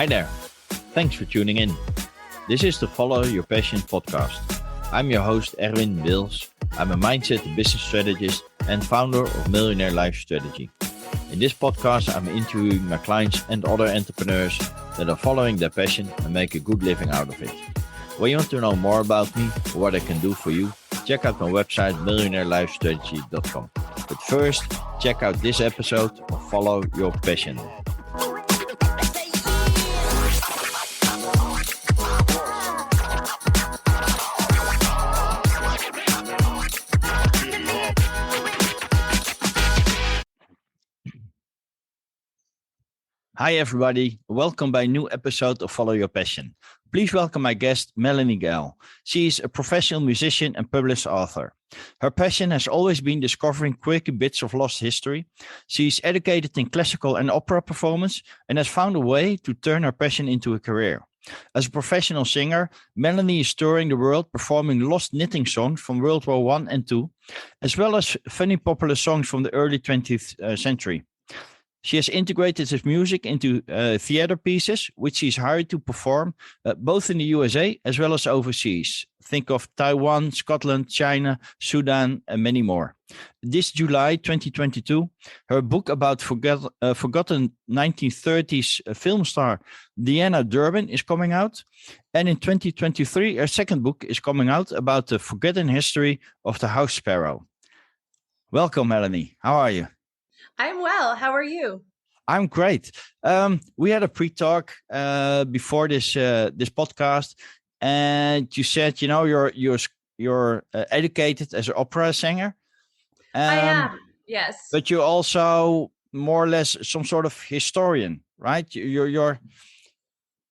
Hi there. Thanks for tuning in. This is the Follow Your Passion podcast. I'm your host, Erwin Wils. I'm a mindset and business strategist and founder of Millionaire Life Strategy. In this podcast, I'm interviewing my clients and other entrepreneurs that are following their passion and make a good living out of it. When you want to know more about me or what I can do for you, check out my website, millionaireLifestrategy.com. But first, check out this episode of Follow Your Passion. Hi everybody, welcome by a new episode of Follow Your Passion. Please welcome my guest, Melanie Gall. She is a professional musician and published author. Her passion has always been discovering quirky bits of lost history. She is educated in classical and opera performance and has found a way to turn her passion into a career. As a professional singer, Melanie is touring the world performing lost knitting songs from World War I and II, as well as funny popular songs from the early 20th century. She has integrated his music into theater pieces, which she's hired to perform both in the USA as well as overseas. Think of Taiwan, Scotland, China, Sudan, and many more. This July 2022, her book about forgotten 1930s film star Deanna Durbin is coming out. And in 2023, her second book is coming out about the forgotten history of the house sparrow. Welcome, Melanie. How are you? I'm well. How are you? I'm great. We had a pre-talk before this podcast, and you said, you know, you're educated as an opera singer. I am. Yes. But you're also more or less some sort of historian, right? You're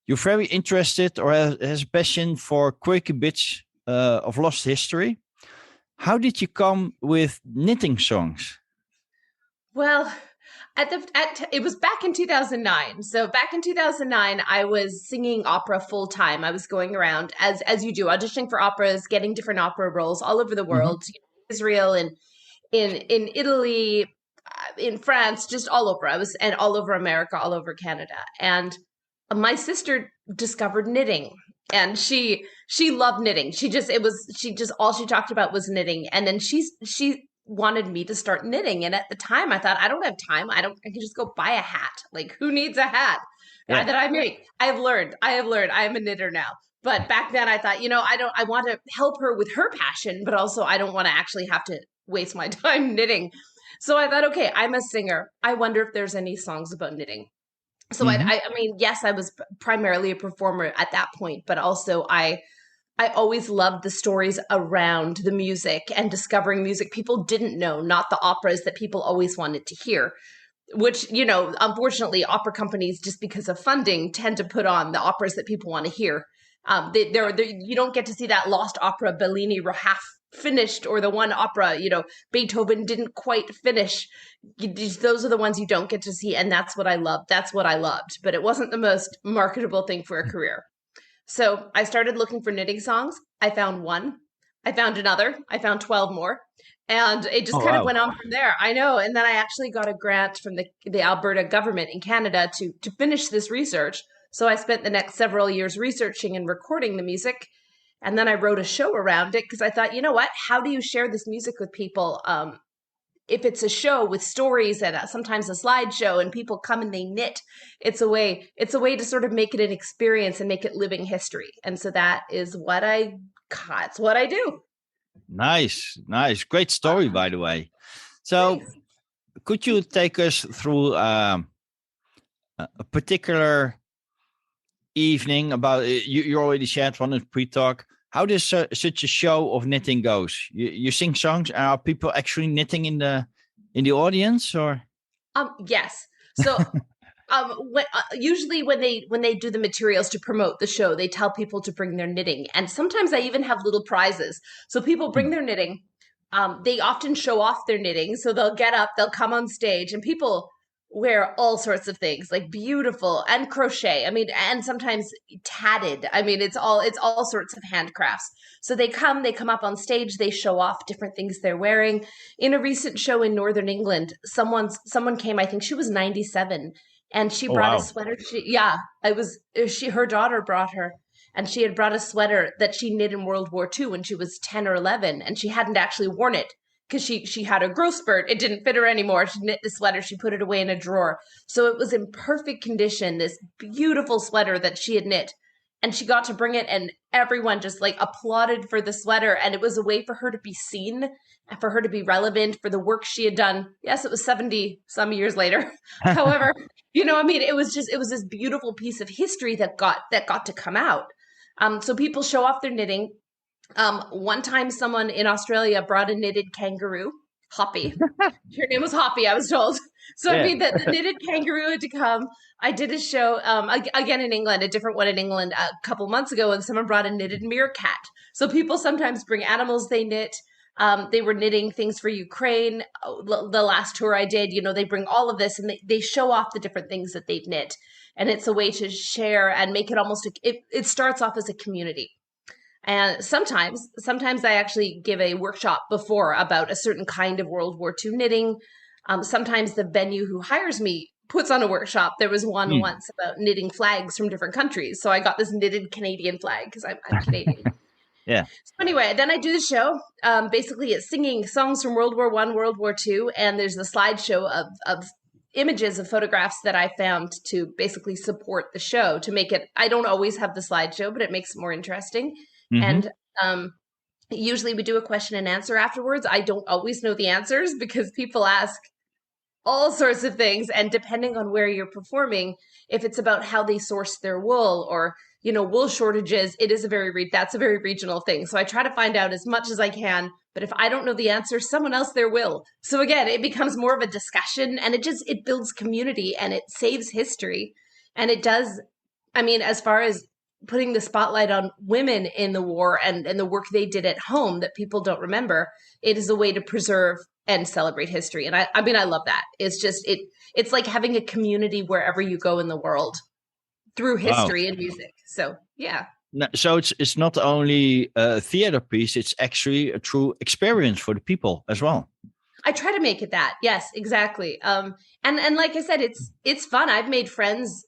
very interested or has a passion for quirky bits of lost history. How did you come with knitting songs? Well, it was back in 2009. So back in 2009, I was singing opera full time. I was going around as you do, auditioning for operas, getting different opera roles all over the world, Israel and in Italy, in France, just all over. And all over America, all over Canada. And my sister discovered knitting. And she loved knitting. All she talked about was knitting. And then she wanted me to start knitting. And at the time I thought, I don't have time. I can just go buy a hat. Like, who needs a hat that I make? I have learned. I am a knitter now. But back then I thought, I want to help her with her passion, but also I don't want to actually have to waste my time knitting. So I thought, okay, I'm a singer. I wonder if there's any songs about knitting. So I mean, yes, I was primarily a performer at that point, but also I always loved the stories around the music and discovering music people didn't know, not the operas that people always wanted to hear, which, unfortunately, opera companies, just because of funding, tend to put on the operas that people want to hear. You don't get to see that lost opera Bellini half finished, or the one opera, Beethoven didn't quite finish. Those are the ones you don't get to see. And that's what I loved. That's what I loved. But it wasn't the most marketable thing for a career. So I started looking for knitting songs. I found one. I found another. I found 12 more. And it just kind of went on from there. I know. And then I actually got a grant from the Alberta government in Canada to finish this research. So I spent the next several years researching and recording the music. And then I wrote a show around it because I thought, you know what? How do you share this music with people? If it's a show with stories and sometimes a slideshow and people come and they knit, it's a way to sort of make it an experience and make it living history. And so that's what I do. Nice. Great story, by the way. So thanks. Could you take us through a particular evening about, you already shared one in pre-talk. How does such a show of knitting goes? You sing songs. Are people actually knitting in the audience, or? Yes. So usually when they do the materials to promote the show, they tell people to bring their knitting, and sometimes I even have little prizes. So people bring their knitting. They often show off their knitting, so they'll get up, they'll come on stage, and people wear all sorts of things, like beautiful and crochet. I mean, and sometimes tatted. I mean, it's all sorts of handcrafts. So they come up on stage, they show off different things they're wearing. In a recent show in Northern England, someone came, I think she was 97, And she Oh, brought a wow. sweater. Her daughter brought her, and she had brought a sweater that she knit in World War II when she was 10 or 11, and she hadn't actually worn it because she had a growth spurt. It didn't fit her anymore. She knit the sweater. She put it away in a drawer. So it was in perfect condition, this beautiful sweater that she had knit. And she got to bring it, and everyone just like applauded for the sweater. And it was a way for her to be seen, and for her to be relevant for the work she had done. Yes, it was 70 some years later. However, it was this beautiful piece of history that got to come out. So people show off their knitting. One time someone in Australia brought a knitted kangaroo, Hoppy. Her name was Hoppy, I was told. So I Yeah. mean, the knitted kangaroo had to come. I did a show again in England, a different one in England a couple months ago, and someone brought a knitted meerkat. So people sometimes bring animals they knit. They were knitting things for Ukraine. The last tour I did, they bring all of this and they show off the different things that they've knit. And it's a way to share and make it almost, it starts off as a community. And sometimes I actually give a workshop before about a certain kind of World War II knitting. Sometimes the venue who hires me puts on a workshop. There was one once about knitting flags from different countries. So I got this knitted Canadian flag because I'm Canadian. Yeah. So anyway, then I do the show. Basically, it's singing songs from World War I, World War II, and there's the slideshow of images of photographs that I found to basically support the show to make it. I don't always have the slideshow, but it makes it more interesting. Mm-hmm. And usually we do a question and answer afterwards. I don't always know the answers because people ask all sorts of things. And depending on where you're performing, if it's about how they source their wool or, wool shortages, that's a very regional thing. So I try to find out as much as I can. But if I don't know the answer, someone else there will. So again, it becomes more of a discussion and it builds community and it saves history. And it does, as far as putting the spotlight on women in the war and the work they did at home that people don't remember, it is a way to preserve and celebrate history. And I love that. It's just, it's like having a community wherever you go in the world through Wow. history and music. So, yeah. So it's not only a theater piece, it's actually a true experience for the people as well. I try to make it that. Yes, exactly. And like I said, it's fun. I've made friends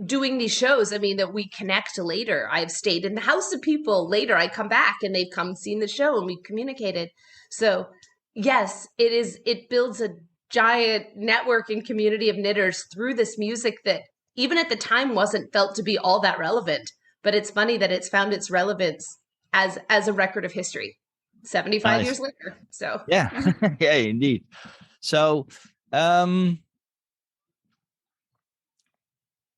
doing these shows. That we connect later. I've stayed in the house of people later. I come back and they've come seen the show and we've communicated. So yes, it builds a giant network and community of knitters through this music that even at the time wasn't felt to be all that relevant. But it's funny that it's found its relevance as a record of history 75 Nice. years later. So Yeah. Yeah, indeed. So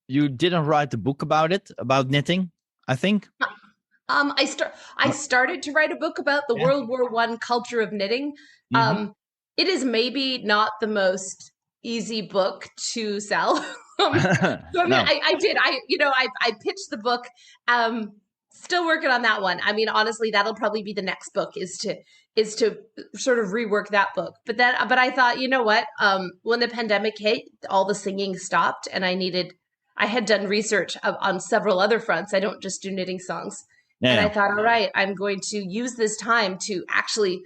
you didn't write a book about knitting, I think. I started to write a book about the Yeah. World War I culture of knitting. Mm-hmm. It is maybe not the most easy book to sell. So No. I pitched the book. Still working on that one. Honestly, that'll probably be the next book is to sort of rework that book. But I thought, you know what? When the pandemic hit, all the singing stopped, and I had done research on several other fronts. I don't just do knitting songs. And I Yeah. thought, all right, I'm going to use this time to actually,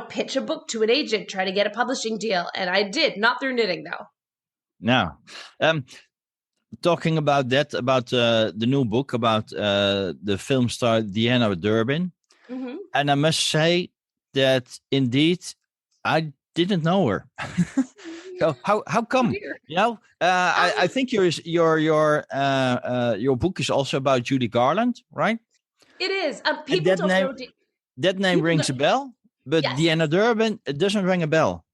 pitch a book to an agent, try to get a publishing deal. And I did, not through knitting though. No. Talking about that, about the new book about the film star Deanna Durbin. Mm-hmm. And I must say that indeed, I didn't know her. So how come? I think your book is also about Judy Garland, right? It is. And People don't know. that name rings a bell, but Yes. Deanna Durbin, it doesn't ring a bell.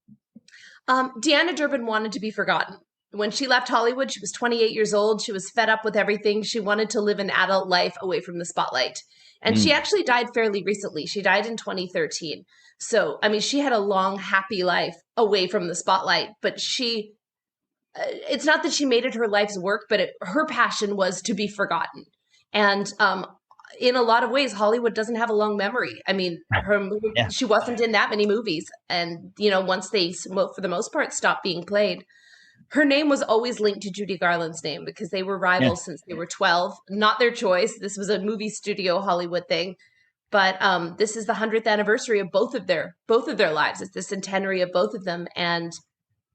Deanna Durbin wanted to be forgotten. When she left Hollywood, she was 28 years old. She was fed up with everything. She wanted to live an adult life away from the spotlight. And she actually died fairly recently. She died in 2013. So, she had a long, happy life away from the spotlight, but it's not that she made it her life's work, but her passion was to be forgotten. And in a lot of ways, Hollywood doesn't have a long memory. She wasn't in that many movies. And, once they, for the most part, stopped being played, her name was always linked to Judy Garland's name because they were rivals since they were 12. Not their choice. This was a movie studio Hollywood thing. But this is the 100th anniversary of both of their lives. It's the centenary of both of them. And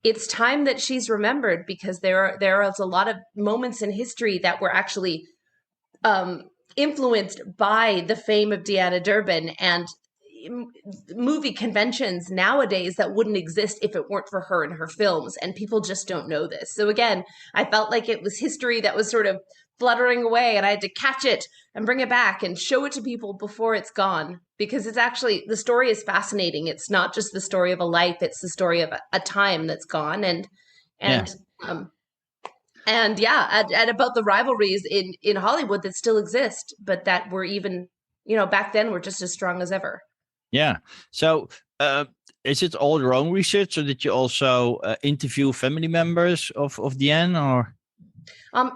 it's time that she's remembered, because there is a lot of moments in history that were actually influenced by the fame of Deanna Durbin, and movie conventions nowadays that wouldn't exist if it weren't for her and her films, and people just don't know this. So again, I felt like it was history that was sort of fluttering away, and I had to catch it and bring it back and show it to people before it's gone, because it's actually, the story is fascinating. It's not just the story of a life, it's the story of a time that's gone. And Yeah. and about the rivalries in Hollywood that still exist, but that were even, back then were just as strong as ever. Yeah. So is it all your own research, or did you also interview family members of Deanne, or?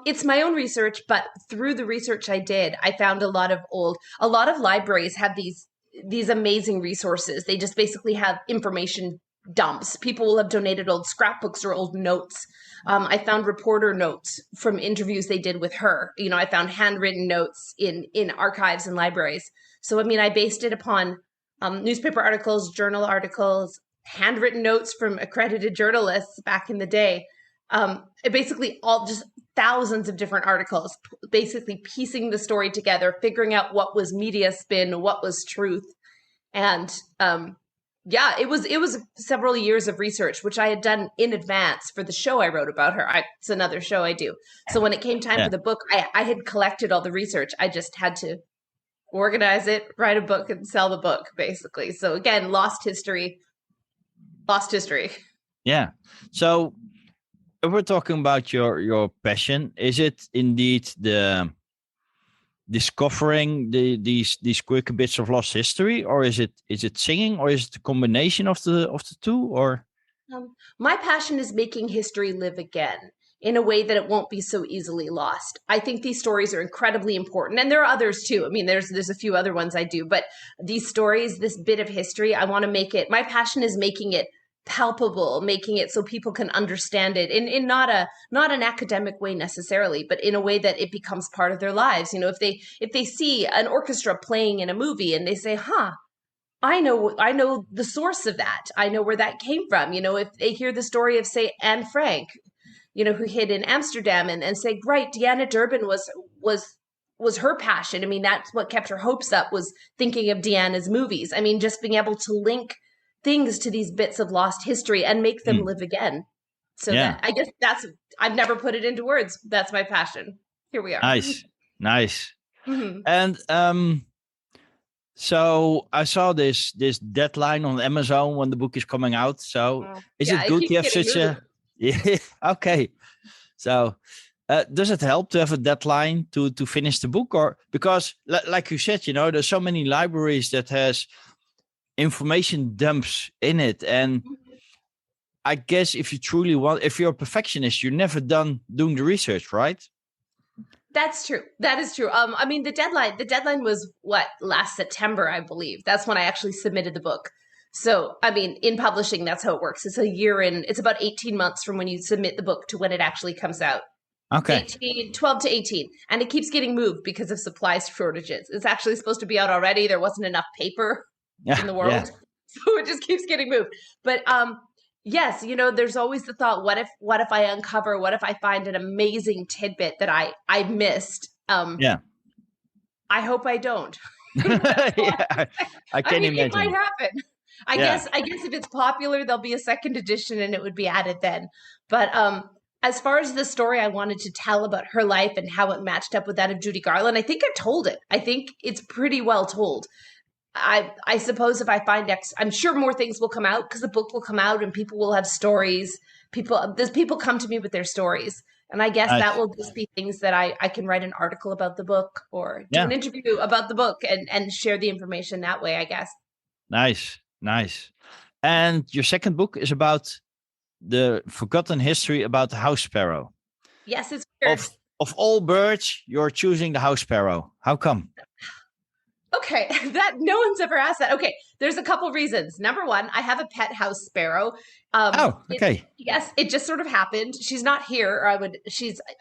It's my own research, but through the research I did, I found a lot of libraries have these amazing resources. They just basically have information dumps. People will have donated old scrapbooks or old notes. I found reporter notes from interviews they did with her. I found handwritten notes in archives and libraries. So, I mean, I based it upon newspaper articles, journal articles, handwritten notes from accredited journalists back in the day. It basically all just thousands of different articles, basically piecing the story together, figuring out what was media spin, what was truth. And it was several years of research, which I had done in advance for the show I wrote about her. It's another show I do. So when it came time for the book, I had collected all the research. I just had to organize it, write a book, and sell the book, basically. So again, lost history. Yeah. So if we're talking about your passion, is it indeed the discovering these quirky bits of lost history, or is it singing, or is it a combination of the two, or? My passion is making history live again in a way that it won't be so easily lost. I think these stories are incredibly important, and there are others too. I mean, there's a few other ones I do, but these stories, this bit of history, I want to make it, my passion is making it palpable, making it so people can understand it in not an academic way necessarily, but in a way that it becomes part of their lives. If they see an orchestra playing in a movie and they say, I know the source of that, I know where that came from. If they hear the story of, say, Anne Frank, who hid in Amsterdam, and say, right, Deanna Durbin was her passion. I mean, that's what kept her hopes up, was thinking of Deanna's movies. I mean, just being able to link things to these bits of lost history and make them live again. So that, I guess I've never put it into words. That's my passion. Here we are. Nice. Mm-hmm. And so I saw this deadline on Amazon when the book is coming out. So is it good to have such a? Yeah. Okay. So does it help to have a deadline to finish the book, or because like you said, there's so many libraries that has information dumps in it, and I guess if you're a perfectionist, you're never done doing the research, right? That's true. That is true. I mean, the deadline was last September, I believe. That's when I actually submitted the book. So, I mean, in publishing, that's how it works. It's it's about 18 months from when you submit the book to when it actually comes out. Okay. 12 to 18. And it keeps getting moved because of supply shortages. It's actually supposed to be out already. There wasn't enough paper in the world. Yeah. So it just keeps getting moved. But yes, there's always the thought, what if I find an amazing tidbit that I missed? I hope I don't. Yeah, I can imagine. It might happen. I guess if it's popular, there'll be a second edition and it would be added then. But as far as the story I wanted to tell about her life and how it matched up with that of Judy Garland, I think I told it. I think it's pretty well told. I suppose if I find I'm sure more things will come out, because the book will come out and people will have stories. People come to me with their stories. And I guess that will just be things that I can write an article about the book, or do an interview about the book and share the information that way, I guess. Nice. And your second book is about the forgotten history about the house sparrow. Yes, it's weird. Of all birds, you're choosing the house sparrow. How come? Okay, that no one's ever asked that. Okay, there's a couple reasons. Number one, I have a pet house sparrow. Okay. Yes, it just sort of happened. She's not here, or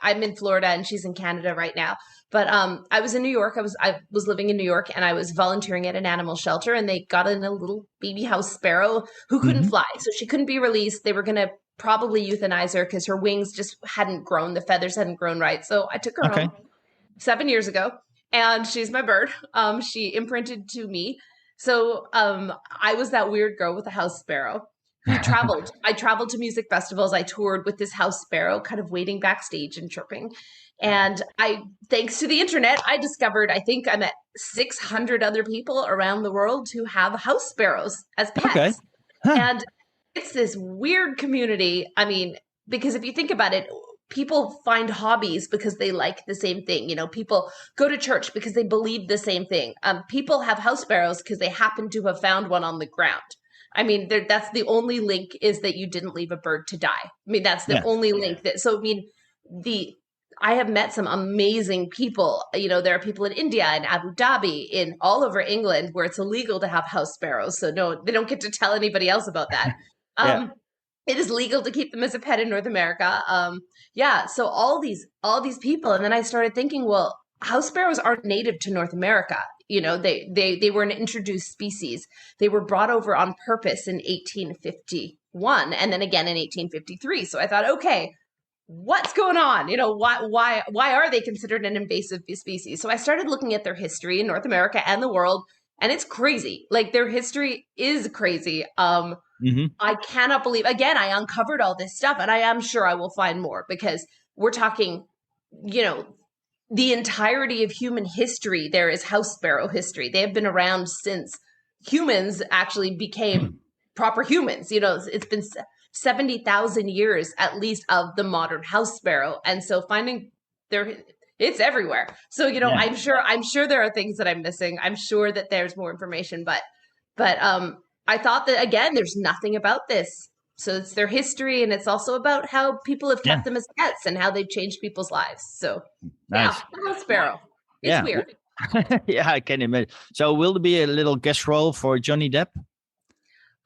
I'm in Florida and she's in Canada right now. But I was in New York. I was living in New York, and I was volunteering at an animal shelter, and they got in a little baby house sparrow who couldn't fly, so she couldn't be released. They were gonna probably euthanize her because her wings just hadn't grown, the feathers hadn't grown right. So I took her Okay. home 7 years ago, and she's my bird. She imprinted to me. So I was that weird girl with a house sparrow who traveled. I traveled to music festivals. I toured with this house sparrow, kind of waiting backstage and chirping. And thanks to the internet, I discovered, I think I met 600 other people around the world who have house sparrows as pets. Okay. Huh. And it's this weird community. I mean, because if you think about it, people find hobbies because they like the same thing. You know, people go to church because they believe the same thing. People have house sparrows because they happen to have found one on the ground. I mean, that's the only link, is that you didn't leave a bird to die. I mean, that's the only link that, so I mean, I have met some amazing people. You know, there are people in India and Abu Dhabi, in all over England, where it's illegal to have house sparrows. So no, they don't get to tell anybody else about that. It is legal to keep them as a pet in North America. So all these people, and then I started thinking, well, house sparrows aren't native to North America. You know, they were an introduced species. They were brought over on purpose in 1851, and then again in 1853. So I thought, okay, what's going on? You know, why are they considered an invasive species? So I started looking at their history in North America and the world, and it's crazy. Like, their history is crazy. I cannot believe, again, I uncovered all this stuff, and I am sure I will find more, because we're talking, you know, the entirety of human history. There is house sparrow history. They have been around since humans actually became proper humans. You know, it's been 70,000 years at least of the modern house sparrow. And so finding it's everywhere. So, you know, I'm sure there are things that I'm missing. I'm sure that there's more information, but I thought that, again, there's nothing about this. So it's their history, and it's also about how people have kept them as pets and how they've changed people's lives. So nice. House sparrow. It's weird. Yeah, I can imagine. So will there be a little guest role for Johnny Depp?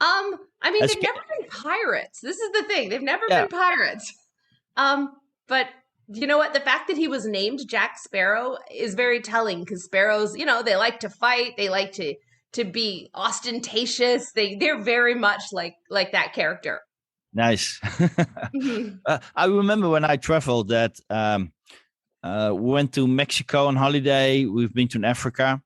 I mean, they've never been pirates. This is the thing. They've never been pirates. But you know what? The fact that he was named Jack Sparrow is very telling, because sparrows, you know, they like to fight. They like to be ostentatious. They're very much like that character. Nice. I remember when I traveled that we went to Mexico on holiday. We've been to Africa.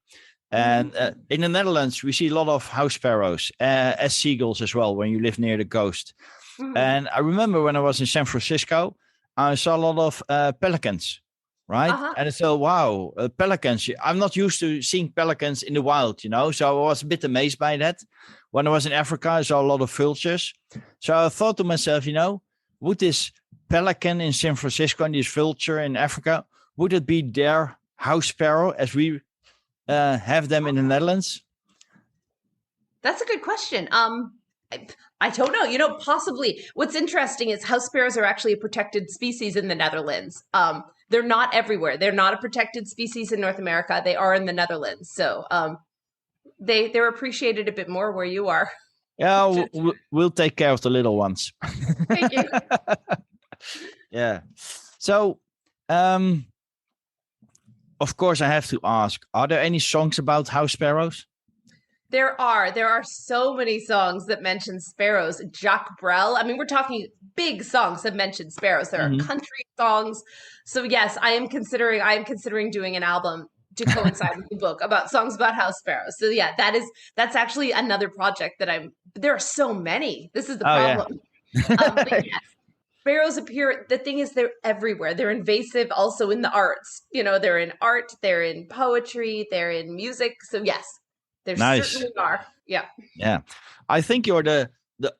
And in the Netherlands, we see a lot of house sparrows, as seagulls as well, when you live near the coast. And I remember when I was in San Francisco, I saw a lot of pelicans, right? And I thought, wow, pelicans. I'm not used to seeing pelicans in the wild, you know, so I was a bit amazed by that. When I was in Africa, I saw a lot of vultures. So I thought to myself, you know, would this pelican in San Francisco and this vulture in Africa, would it be their house sparrow as we have them in the Netherlands? That's a good question. I don't know. You know, possibly. What's interesting is house sparrows are actually a protected species in the Netherlands. They're not everywhere. They're not a protected species in North America. They are in the Netherlands. So they're appreciated a bit more where you are. Yeah, we'll take care of the little ones. Thank you. Yeah. So, of course, I have to ask, are there any songs about house sparrows? There are so many songs that mention sparrows. Jacques Brel. I mean, we're talking big songs that mention sparrows. There are country songs. So yes, I am considering doing an album to coincide with the book about songs about house sparrows. So yeah, that's actually another project that there are so many. This is the problem. But yes, sparrows appear, the thing is, they're everywhere. They're invasive also in the arts. You know, they're in art, they're in poetry, they're in music. So yes, there certainly are. Yeah. Yeah. I think you're the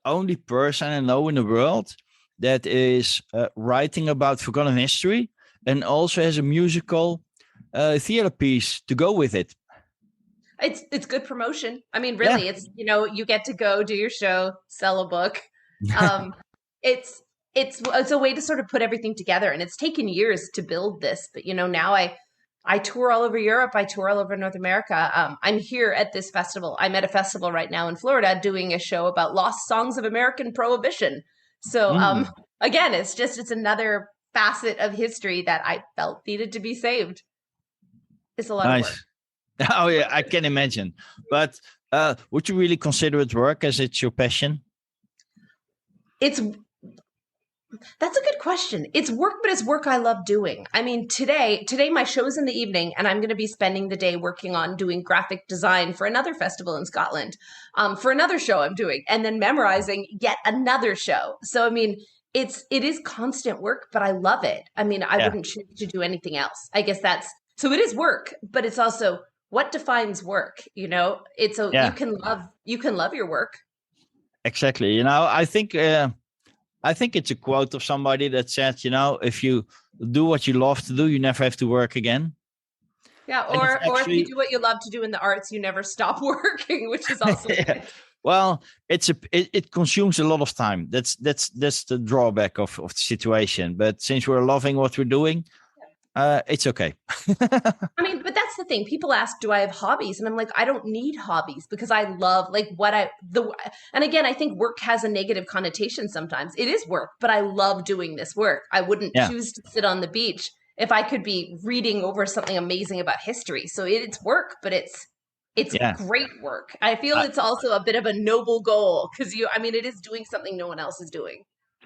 only person I know in the world that is writing about forgotten history and also has a musical theater piece to go with it. It's good promotion. I mean, really, it's, you know, you get to go do your show, sell a book. It's a way to sort of put everything together, and it's taken years to build this. But, you know, now I tour all over Europe. I tour all over North America. I'm here at this festival. I'm at a festival right now in Florida doing a show about lost songs of American Prohibition. So again, it's another facet of history that I felt needed to be saved. It's a lot of work. Oh yeah, I can imagine. But would you really consider it work as it's your passion? That's a good question. It's work, but it's work I love doing. I mean, today my show's in the evening, and I'm going to be spending the day working on doing graphic design for another festival in Scotland, for another show I'm doing, and then memorizing yet another show. So, I mean, it is constant work, but I love it. I mean, I Yeah, wouldn't choose to do anything else. I guess that's so. It is work, but it's also what defines work. It's a yeah, you can love your work. exactly. I think it's a quote of somebody that said, if you do what you love to do, you never have to work again. Yeah, And it's or if you actually, do what you love to do in the arts, you never stop working, which is also yeah. good. Well, it consumes a lot of time. That's the drawback of the situation. But since we're loving what we're doing, it's okay. I mean, but that's the thing. People ask, "Do I have hobbies?" And I'm like, I don't need hobbies because I love like what I the and again, I think work has a negative connotation sometimes. It is work, but I love doing this work. I wouldn't Yeah, choose to sit on the beach if I could be reading over something amazing about history. So it's work, but it's yeah. great work. I feel I, it's also a bit of a noble goal because I mean, it is doing something no one else is doing.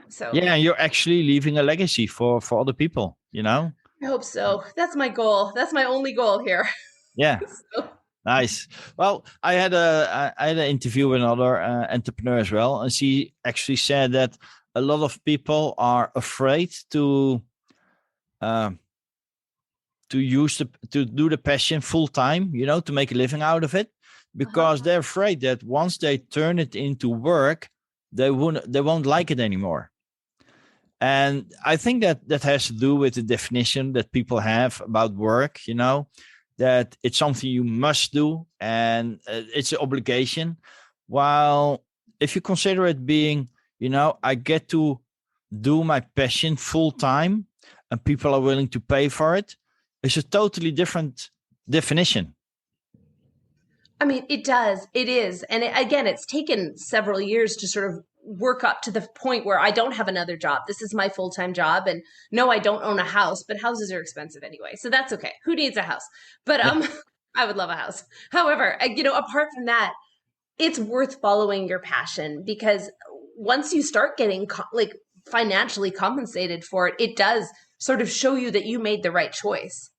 So yeah, you're actually leaving a legacy for other people. I hope so. That's my goal. That's my only goal here. Yeah, So, nice. Well, I had an interview with another entrepreneur as well, and she actually said that a lot of people are afraid um, to do the passion full time, to make a living out of it, uh-huh. because they're afraid that once they turn it into work, they won't like it anymore. And I think that has to do with the definition that people have about work, that it's something you must do and it's an obligation. While if you consider it being, I get to do my passion full time and people are willing to pay for it, it's a totally different definition. I mean, it does. It is. And again, it's taken several years to sort of work up to the point where I don't have another job. This is my full-time job. And no, I don't own a house, but houses are expensive anyway. So that's okay. Who needs a house? But Yeah. I would love a house. However, apart from that, it's worth following your passion because once you start getting like financially compensated for it, it does sort of show you that you made the right choice.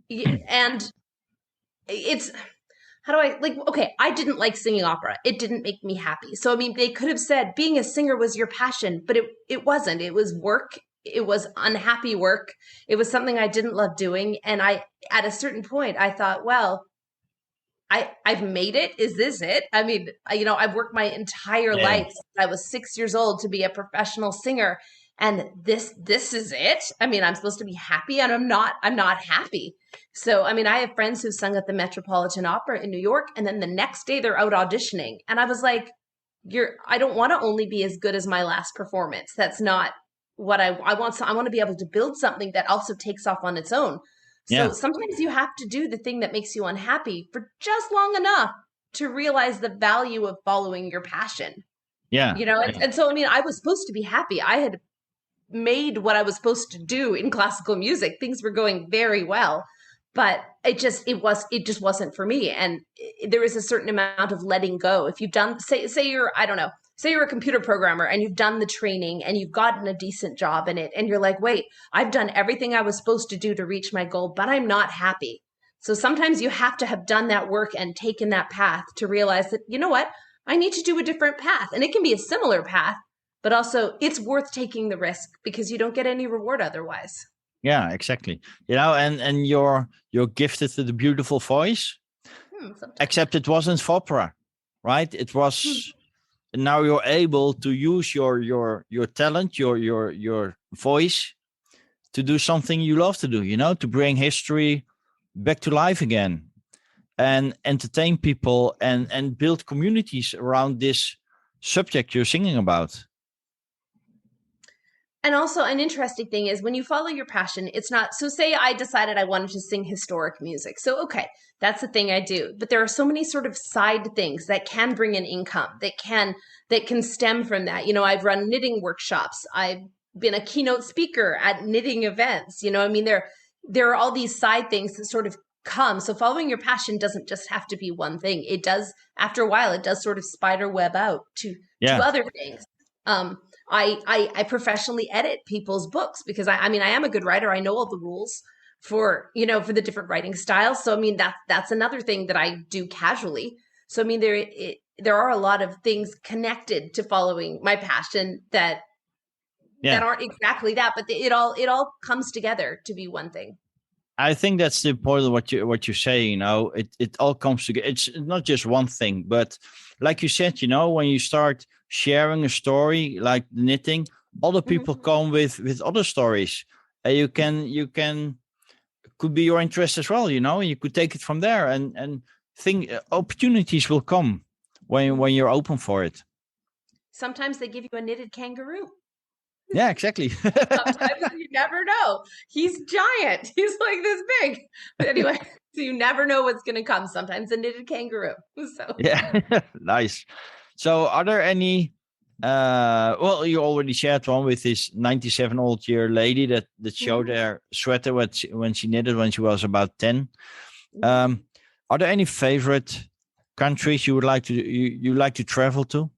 And it's how do I like, okay, I didn't like singing opera. It didn't make me happy. So I mean, they could have said being a singer was your passion, but it wasn't. It was work. It was unhappy work. It was something I didn't love doing. And I at a certain point I thought, well, I've made it. Is this it? I mean, I've worked my entire Yeah. life since I was 6 years old to be a professional singer. And this is it. I mean, I'm supposed to be happy and I'm not happy. So, I mean, I have friends who sung at the Metropolitan Opera in New York, and then the next day they're out auditioning. And I was like, I don't want to only be as good as my last performance. That's not what I want. So I want to be able to build something that also takes off on its own. So Yeah. sometimes you have to do the thing that makes you unhappy for just long enough to realize the value of following your passion. Yeah. Yeah. And so, I mean, I was supposed to be happy. I had made what I was supposed to do in classical music. Things were going very well, but it just wasn't for me. And there is a certain amount of letting go. If you've done, say you're, I don't know, say you're a computer programmer and you've done the training and you've gotten a decent job in it, and you're like, wait, I've done everything I was supposed to do to reach my goal, but I'm not happy. So sometimes you have to have done that work and taken that path to realize that, you know what, I need to do a different path. And it can be a similar path, but also it's worth taking the risk because you don't get any reward otherwise. Yeah, exactly. And you're gifted with a beautiful voice, Sometimes. except it wasn't for opera, right? It was. Now you're able to use your talent, your voice, to do something you love to do. To bring history back to life again, and entertain people, and build communities around this subject you're singing about. And also, an interesting thing is when you follow your passion, it's not so. Say I decided I wanted to sing historic music. So, okay, that's the thing I do. But there are so many sort of side things that can bring in income that can stem from that. I've run knitting workshops. I've been a keynote speaker at knitting events. I mean, there are all these side things that sort of come. So, following your passion doesn't just have to be one thing. It does, after a while, it does sort of spider web out to Yeah. other things. I professionally edit people's books because I mean, I am a good writer. I know all the rules for, for the different writing styles. So, I mean, that's another thing that I do casually. So, I mean, there are a lot of things connected to following my passion that Yeah. aren't exactly that, but it all comes together to be one thing. I think that's the important what you say. It all comes together. It's not just one thing, but like you said, when you start sharing a story like knitting, other people Mhm. come with other stories. You can could be your interest as well. And you could take it from there, and think opportunities will come when you're open for it. Sometimes they give you a knitted kangaroo. Yeah, exactly. Sometimes you never know. He's giant. He's like this big. But anyway, so you never know what's going to come. Sometimes a knitted kangaroo. So, Yeah, nice. So, are there any? Well, you already shared one with this 97-old-year lady that showed mhm. her sweater when she knitted when she was about 10. Mhm. Um, are there any favorite countries you would like to you like to travel to?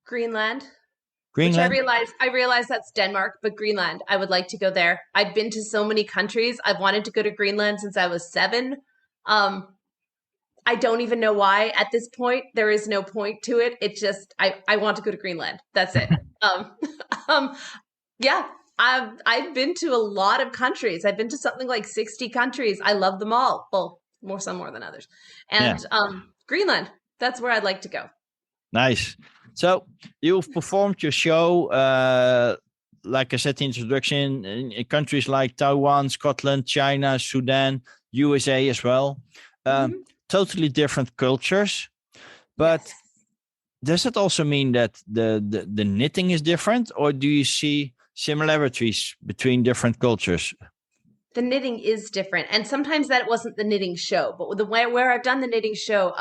Greenland, which I Greenland? realize I realize that's Denmark, but Greenland, I would like to go there. I've been to so many countries. I've wanted to go to Greenland since I was 7. Um, I don't even know why at this point. There is no point to it. It just I want to go to Greenland. That's it. Um, um, yeah, I've been to a lot of countries. I've been to something like 60 countries. I love them all. Well, some more than others. Yeah, And Greenland, that's where I'd like to go. nice. So you've performed your show, like I said in the introduction, in countries like Taiwan, Scotland, China, Sudan, USA as well. Um, Mhm. totally different cultures, but Yes. does it also mean that the knitting is different, or do you see similarities between different cultures? The knitting is different. And sometimes that wasn't the knitting show, but the way where I've done the knitting show,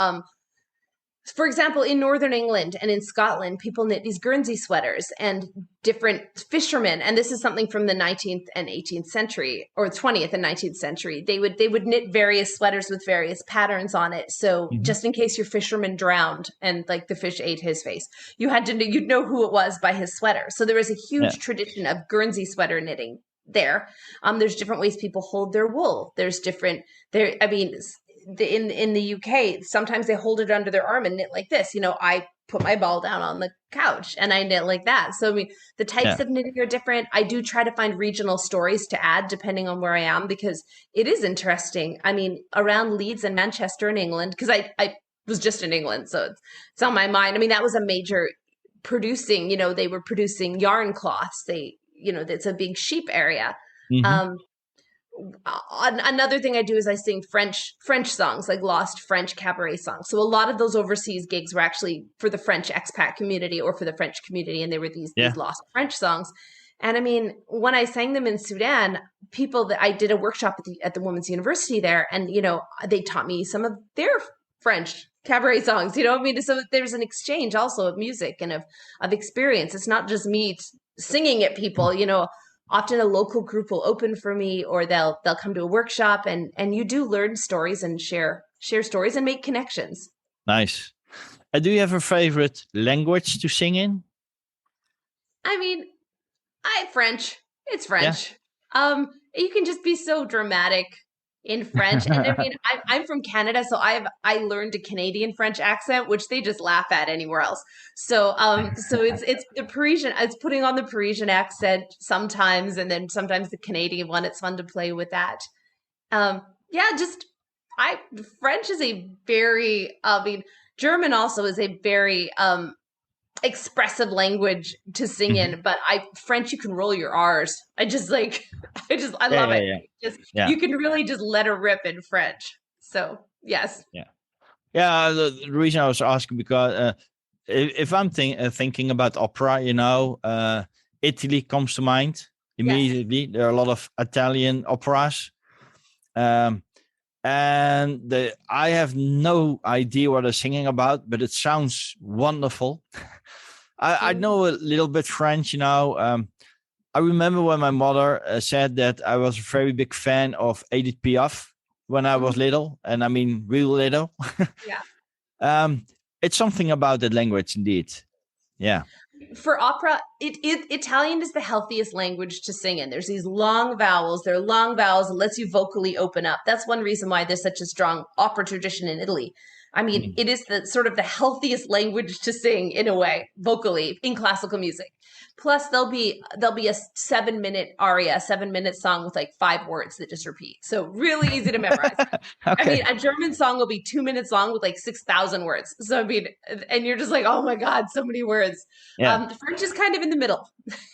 for example, in Northern England and in Scotland, people knit these Guernsey sweaters and different fishermen. And this is something from the 19th and 18th century, or 20th and 19th century. They would knit various sweaters with various patterns on it. So Mhm. just in case your fisherman drowned and like the fish ate his face, you'd know who it was by his sweater. So there is a Yeah, huge tradition of Guernsey sweater knitting there. There's different ways people hold their wool. There's different there. I mean, in the UK, sometimes they hold it under their arm and knit like this. I put my ball down on the couch and I knit like that. So I mean, the types yeah, of knitting are different. I do try to find regional stories to add depending on where I am because it is interesting. I mean, around Leeds and Manchester in England, because I was just in England, so it's on my mind. I mean, that was a major producing. They were producing yarn cloths. It's a big sheep area. hmm, Um, Another thing I do is I sing French songs, like lost French cabaret songs. So a lot of those overseas gigs were actually for the French expat community or for the French community, and they were these yeah, lost French songs. And I mean, when I sang them in Sudan, people that I did a workshop at the Women's University there, and they taught me some of their French cabaret songs. I mean, so there's an exchange also of music and of experience. It's not just me singing at people. Often a local group will open for me or they'll come to a workshop and you do learn stories and share stories and make connections. nice. Do you have a favorite language to sing in? I mean, French. It's Yeah. French. You can just be so dramatic in French. And I mean, I'm from Canada, so I learned a Canadian French accent, which they just laugh at anywhere else. So it's the Parisian. It's putting on the Parisian accent sometimes, and then sometimes the Canadian one. It's fun to play with that. Yeah, just I French is a very. I mean, German also is a very expressive language to sing Mhm. in, but French you can roll your R's. I just like I Yeah, love yeah, it. yeah, Just yeah, you can really just let her rip in French. So yes. yeah. Yeah, the reason I was asking because if I'm thinking about opera, Italy comes to mind Yes. immediately. There are a lot of Italian operas, um, and I have no idea what they're singing about, but it sounds wonderful. I Mhm. know a little bit French. I remember when my mother said that I was a very big fan of Edith Piaf when I was Mhm. little, and I mean real little. Yeah. Um, it's something about that language, indeed. Yeah. For opera, Italian is the healthiest language to sing in. There's these long vowels. They're long vowels. It lets you vocally open up. That's one reason why there's such a strong opera tradition in Italy. I mean, Mm. it is the sort of the healthiest language to sing in a way, vocally in classical music. Plus, there'll be a 7-minute aria, a 7-minute song with like 5 words that just repeat. So really easy to memorize. I Okay. mean, a German song will be 2 minutes long with like 6,000 words. So I mean, and you're just like, oh my God, so many words. Yeah. French is kind of in the middle.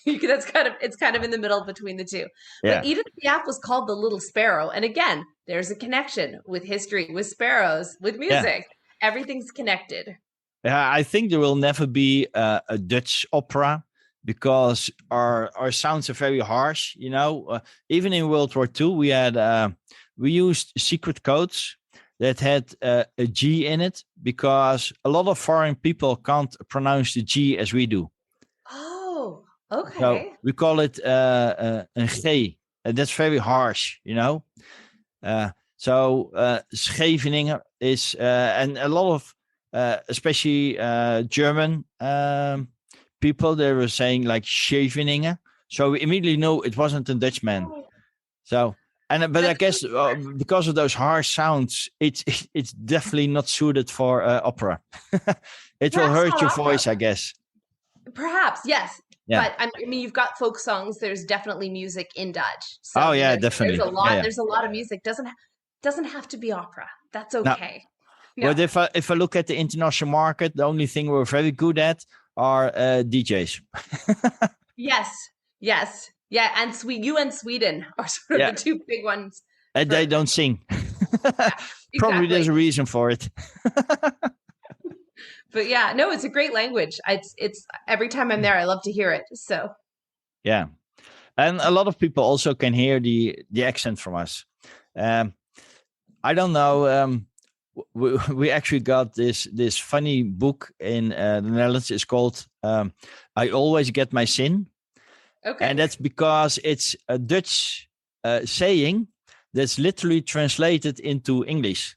It's kind of in the middle between the two. But Yeah. Edith Piaf was called the Little Sparrow, and again, there's a connection with history, with sparrows, with Yeah. music. Everything's connected. Yeah. I think there will never be a Dutch opera because our sounds are very harsh. Even in World War II, we used secret codes that had a G in it because a lot of foreign people can't pronounce the G as we do. Oh, So okay. we call it een G. And that's very harsh. Scheveningen is, and a lot of, especially German people, they were saying like Scheveningen. So we immediately know it wasn't a Dutchman. Oh, So, but I that's guess because of those harsh sounds, it's definitely not suited for opera. It will perhaps hurt not your opera. voice, I guess. Perhaps, yes. Yeah. But I mean, you've got folk songs. There's definitely music in Dutch. So Oh I mean, yeah, there's a definitely. Yeah, lot. yeah. There's a lot of music. Doesn't have to be opera. That's Now, okay. No. but if I look at the international market, the only thing we're very good at are DJs. Yes. Yes. Yeah. And you and Sweden are sort of Yeah, the two big ones and they for don't sing. yeah, Probably there's exactly. a reason for it. But yeah, no, it's a great language. It's every time I'm there, I love to hear it. So Yeah, and a lot of people also can hear the accent from us. Um, I don't know. We actually got this funny book in the Netherlands. It's called "I Always Get My Sin," and okay. that's because it's a Dutch saying that's literally translated into English.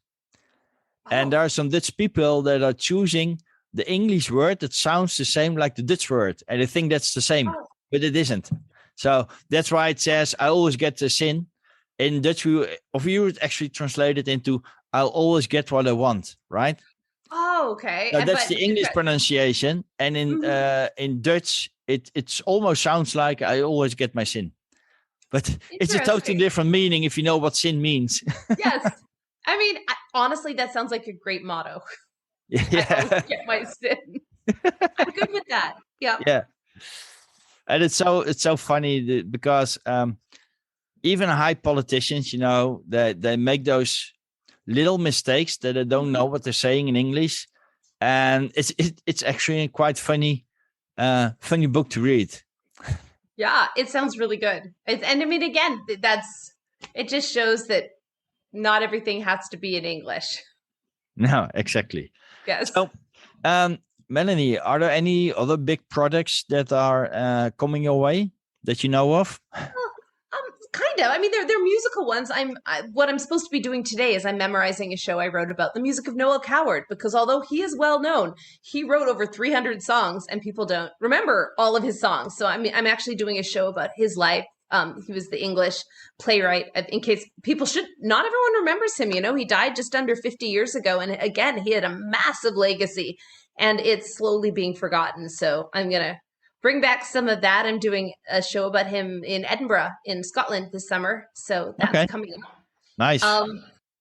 And there Oh, are some Dutch people that are choosing the English word that sounds the same like the Dutch word, and they think that's the same, oh, but it isn't. So that's why it says "I always get the sin." In Dutch, we would actually translate it into "I'll always get what I want," right? oh, okay. So And that's but the English pronunciation, and mhm. in Dutch, it's almost sounds like "I always get my sin," but it's a totally Interesting. different meaning if you know what sin means. Yes. I mean, honestly, that sounds like a great motto. I always Yeah, get my sin. I'm good with that. Yep. yeah, and it's so funny because even high politicians, they make those little mistakes that they don't know Mhm. what they're saying in English, and it's actually a quite funny book to read. Yeah, it sounds really good. And I mean, again, it just shows that not everything has to be in English. No, exactly. Yes. So, um, Melanie, are there any other big projects that are coming your way that you know of? Well, kind of. I mean, they're musical ones. What I'm supposed to be doing today is I'm memorizing a show I wrote about the music of Noel Coward because although he is well known, he wrote over 300 songs and people don't remember all of his songs. So I'm actually doing a show about his life. He was the English playwright. In case people should, not everyone remembers him. He died just under 50 years ago, and again, he had a massive legacy, and it's slowly being forgotten. So I'm gonna bring back some of that. I'm doing a show about him in Edinburgh in Scotland this summer. So that's Okay, coming up. nice.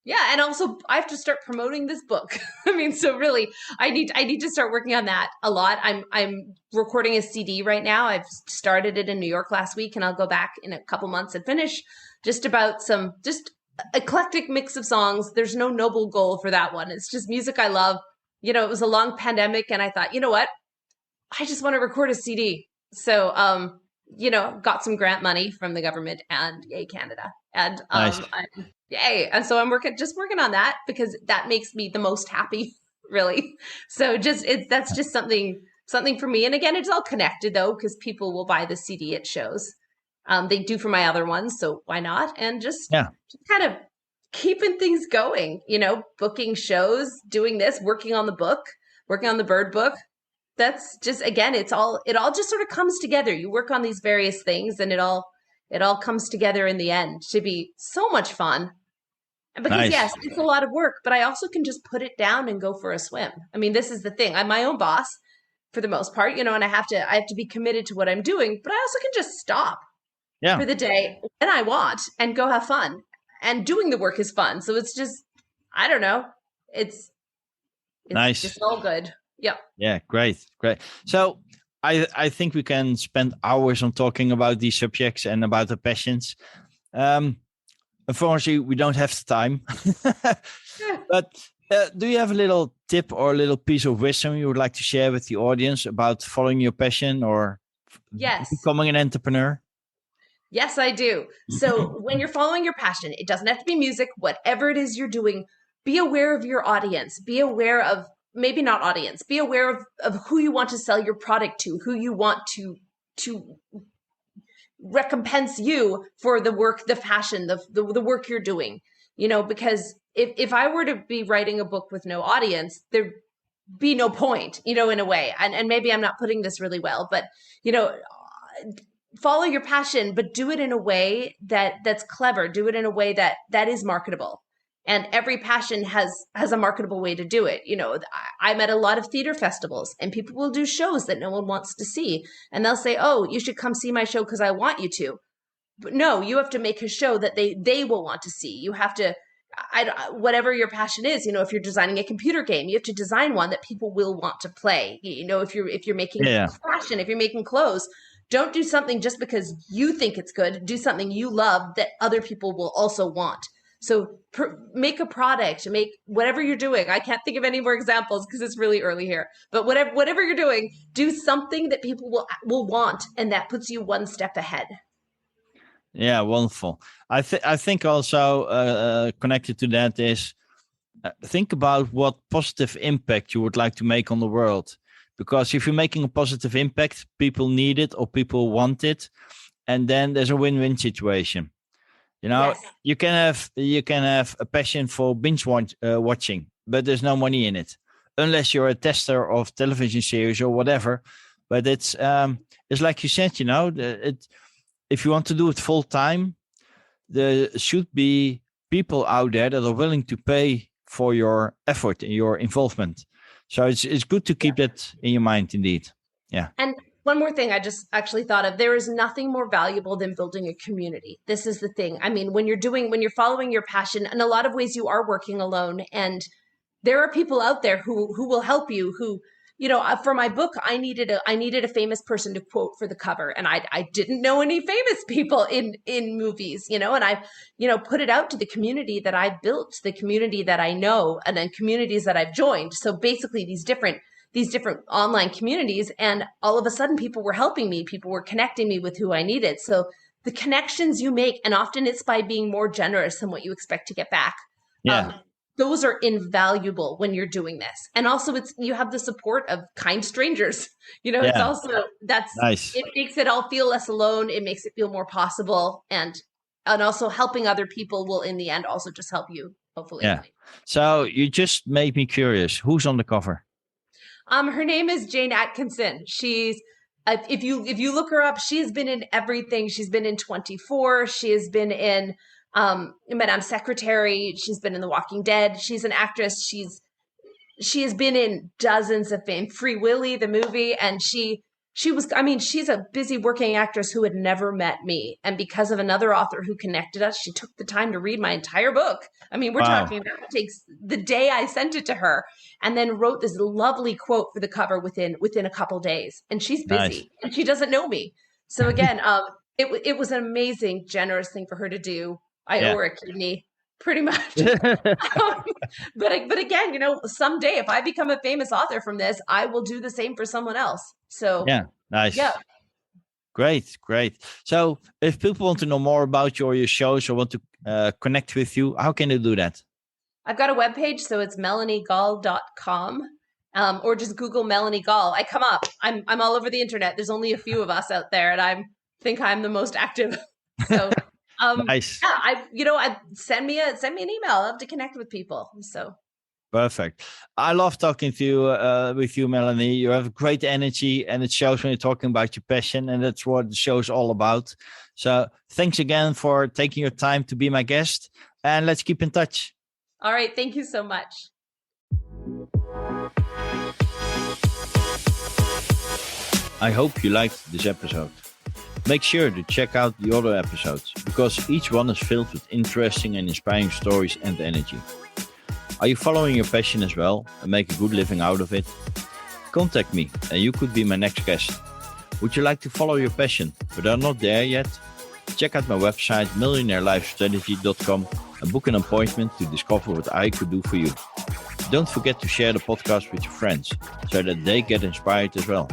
Yeah, and also I have to start promoting this book. I mean, so really I need to start working on that a lot. I'm recording a CD right now. I've started it in New York last week and I'll go back in a couple months and finish just about some just eclectic mix of songs. There's no noble goal for that one. It's just music I love. It was a long pandemic and I thought, you know what? I just want to record a CD. So, got some grant money from the government and yay, Canada. And Nice. yay. And so I'm working on that because that makes me the most happy, really. So that's just something for me. And again, it's all connected though, because people will buy the CD at shows. They do for my other ones, so why not? And Yeah, just kind of keeping things going, booking shows, doing this, working on the book, working on the bird book. that's just, again, it all just sort of comes together. You work on these various things and it all comes together in the end to be so much fun. Because Nice. yes, it's a lot of work, but I also can just put it down and go for a swim. I mean, this is the thing. I'm my own boss for the most part, and I have to be committed to what I'm doing, but I also can just stop Yeah. for the day when I want and go have fun. And doing the work is fun. So it's just, I don't know. It's Nice. just all good. Yep. Yeah, great. So I think we can spend hours on talking about these subjects and about the passions. Unfortunately, we don't have the time. But do you have a little tip or a little piece of wisdom you would like to share with the audience about following your passion or Yes. becoming an entrepreneur? Yes, I do. So when you're following your passion, it doesn't have to be music, whatever it is you're doing, be aware of your audience. Be aware of, maybe not audience, be aware of who you want to sell your product to, who you want to recompense you for the work, the passion, the work you're doing. Because if I were to be writing a book with no audience, there'd be no point, in a way. And maybe I'm not putting this really well, but follow your passion, but do it in a way that's clever. Do it in a way that is marketable. And every passion has a marketable way to do it. I'm at a lot of theater festivals, and people will do shows that no one wants to see. And they'll say, oh, you should come see my show because I want you to. But no, you have to make a show that they will want to see. You have to, whatever your passion is, if you're designing a computer game, you have to design one that people will want to play. If you're making fashion, if you're making clothes, don't do something just because you think it's good. Do something you love that other people will also want. So make a product, make whatever you're doing. I can't think of any more examples because it's really early here. But whatever you're doing, do something that people will want, and that puts you one step ahead. Yeah, wonderful. I think also connected to that is think about what positive impact you would like to make on the world. Because if you're making a positive impact, people need it or people want it, and then there's a win-win situation. Yes. You can have a passion for binge watching, but there's no money in it, unless you're a tester of television series or whatever. But it's like you said, if you want to do it full time, there should be people out there that are willing to pay for your effort and your involvement. So it's good to keep that in your mind, indeed. Yeah. And one more thing I just actually thought of, there is nothing more valuable than building a community. This is the thing. I mean, when you're following your passion, in a lot of ways you are working alone, and there are people out there who will help you, who, for my book, I needed a famous person to quote for the cover. And I didn't know any famous people in movies, and I, put it out to the community that I built, the community that I know, and then communities that I've joined. So basically these different online communities, and all of a sudden people were helping me, people were connecting me with who I needed. So the connections you make, and often it's by being more generous than what you expect to get back. Yeah. Those are invaluable when you're doing this. And also you have the support of kind strangers. It's also, nice. It makes it all feel less alone. It makes it feel more possible. And also helping other people will in the end also just help you, hopefully. Yeah. So you just made me curious. Who's on the cover? Her name is Jane Atkinson. She's, if you look her up, she's been in everything. She's been in 24. She has been in Madame Secretary. She's been in The Walking Dead. She's an actress. She has been in dozens of things. Free Willy, the movie, and she's a busy working actress who had never met me. And because of another author who connected us, she took the time to read my entire book. I mean, we're talking about, it takes the day I sent it to her, and then wrote this lovely quote for the cover within a couple days. And she's busy, and she doesn't know me. So again, it was an amazing, generous thing for her to do. I owe her a kidney, pretty much. But again, someday if I become a famous author from this, I will do the same for someone else. So yeah, nice. Yeah. Great. So if people want to know more about you or your shows or want to connect with you, how can they do that? I've got a webpage, so it's melaniegall.com. Or just Google Melanie Gall. I come up. I'm all over the internet. There's only a few of us out there, and I think I'm the most active. So nice. Yeah, I send me an email. I love to connect with people. So Perfect. I love talking to you with you, Melanie. You have great energy, and it shows when you're talking about your passion, and that's what the show is all about. So thanks again for taking your time to be my guest, and let's keep in touch. All right. Thank you so much. I hope you liked this episode. Make sure to check out the other episodes, because each one is filled with interesting and inspiring stories and energy. Are you following your passion as well and make a good living out of it? Contact me and you could be my next guest. Would you like to follow your passion but are not there yet? Check out my website millionaireLifeStrategy.com and book an appointment to discover what I could do for you. Don't forget to share the podcast with your friends so that they get inspired as well.